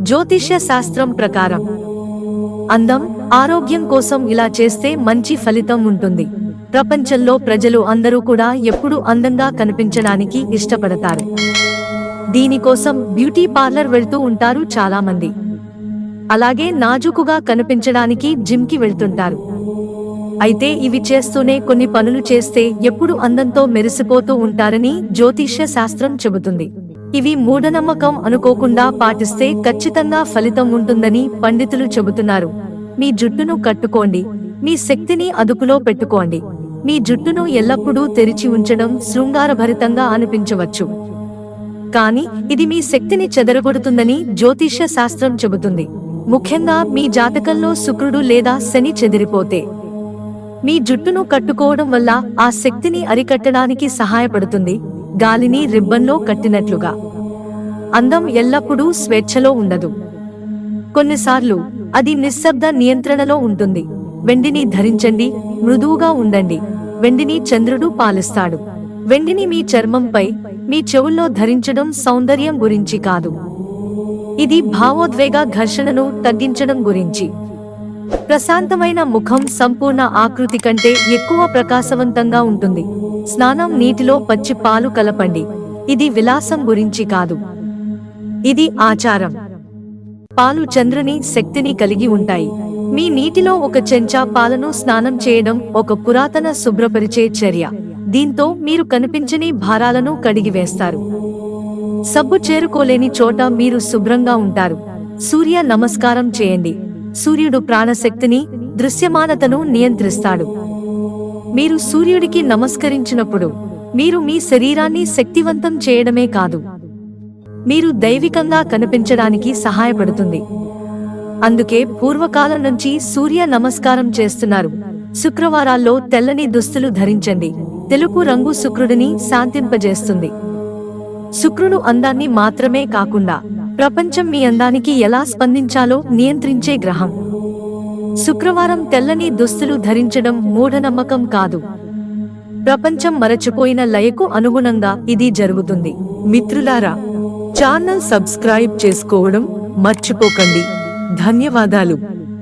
జ్యోతిష్య శాస్త్రం ప్రకారం అందం, ఆరోగ్యం కోసం ఇలా చేస్తే మంచి ఫలితం ఉంటుంది. ప్రపంచంలో ప్రజలు అందరూ కూడా ఎప్పుడూ అందంగా కనిపించడానికి ఇష్టపడతారు. దీనికోసం బ్యూటీ పార్లర్ వెళ్తూ ఉంటారు చాలా మంది. అలాగే నాజూకుగా కనిపించడానికి జిమ్ కి వెళ్తుంటారు. అయితే ఇవి చేస్తూనే కొన్ని పనులు చేస్తే ఎప్పుడు అందంతో మెరిసిపోతూ ఉంటారని జ్యోతిష్య శాస్త్రం చెబుతుంది. ఇవి మూఢనమ్మకం అనుకోకుండా పాటిస్తే ఖచ్చితంగా ఫలితం ఉంటుందని పండితులు చెబుతున్నారు. మీ జుట్టును కట్టుకోండి, మీ శక్తిని అదుపులో పెట్టుకోండి. మీ జుట్టును ఎల్లప్పుడూ తెరిచి ఉంచడం శృంగారభరితంగా అనిపించవచ్చు, కానీ ఇది మీ శక్తిని చెదరగొడుతుందని జ్యోతిష్య శాస్త్రం చెబుతుంది. ముఖ్యంగా మీ జాతకంలో శుక్రుడు లేదా శని చెదిరిపోతే మీ జుట్టును కట్టుకోవడం వల్ల ఆ శక్తిని అరికట్టడానికి సహాయపడుతుంది. గాలిని రిబ్బన్లో కట్టినట్లుగా అందం ఎల్లప్పుడూ స్వేచ్ఛలో ఉండదు. కొన్నిసార్లు అది నిశ్శబ్ద నియంత్రణలో ఉంటుంది. వెండిని ధరించండి, మృదువుగా ఉండండి. వెండిని చంద్రుడు పాలిస్తాడు. వెండిని మీ చర్మంపై, మీ చెవుల్లో ధరించడం సౌందర్యం గురించి కాదు, ఇది భావోద్వేగ ఘర్షణను తగ్గించడం గురించి. ప్రశాంతమైన ముఖం సంపూర్ణ ఆకృతి కంటే ఎక్కువ ప్రకాశవంతంగా ఉంటుంది. స్నానం నీటిలో పచ్చి పాలు కలపండి. ఇది విలాసం గురించి కాదు, ఇది ఆచారం. పాలు చంద్రుని శక్తిని కలిగి ఉంటాయి. మీ నీటిలో ఒక చెంచా పాలను స్నానం చేయడం ఒక పురాతన శుభ్రపరిచే చర్య. దీంతో మీరు కనిపించని భారాలను కడిగివేస్తారు. సబ్బు చేరుకోలేని చోట మీరు శుభ్రంగా ఉంటారు. సూర్య నమస్కారం చేయండి. సూర్యుడు ప్రాణశక్తిని, దృశ్యమానతను నియంత్రిస్తాడు. మీరు సూర్యుడికి నమస్కరించినప్పుడు మీరు మీ శరీరాన్ని శక్తివంతం చేయడమే కాదు, మీరు దైవికంగా కనిపించడానికి సహాయపడుతుంది. అందుకే పూర్వకాలం నుంచి సూర్య నమస్కారం చేస్తున్నారు. శుక్రవారాల్లో తెల్లని దుస్తులు ధరించండి. తెలుపు రంగు శుక్రుడిని శాంతింపజేస్తుంది. శుక్రుడు అందాన్ని మాత్రమే కాకుండా ప్రపంచం మీ అందానికి ఎలా స్పందించాలో నియంత్రించే గ్రహం. శుక్రవారం తెల్లని దుస్తులు ధరించడం మూఢనమ్మకం కాదు, ప్రపంచం మరచిపోయిన లయకు అనుగుణంగా ఇది జరుగుతుంది. మిత్రులారా, ఛానల్ సబ్స్క్రైబ్ చేసుకోవడం మర్చిపోకండి. ధన్యవాదాలు.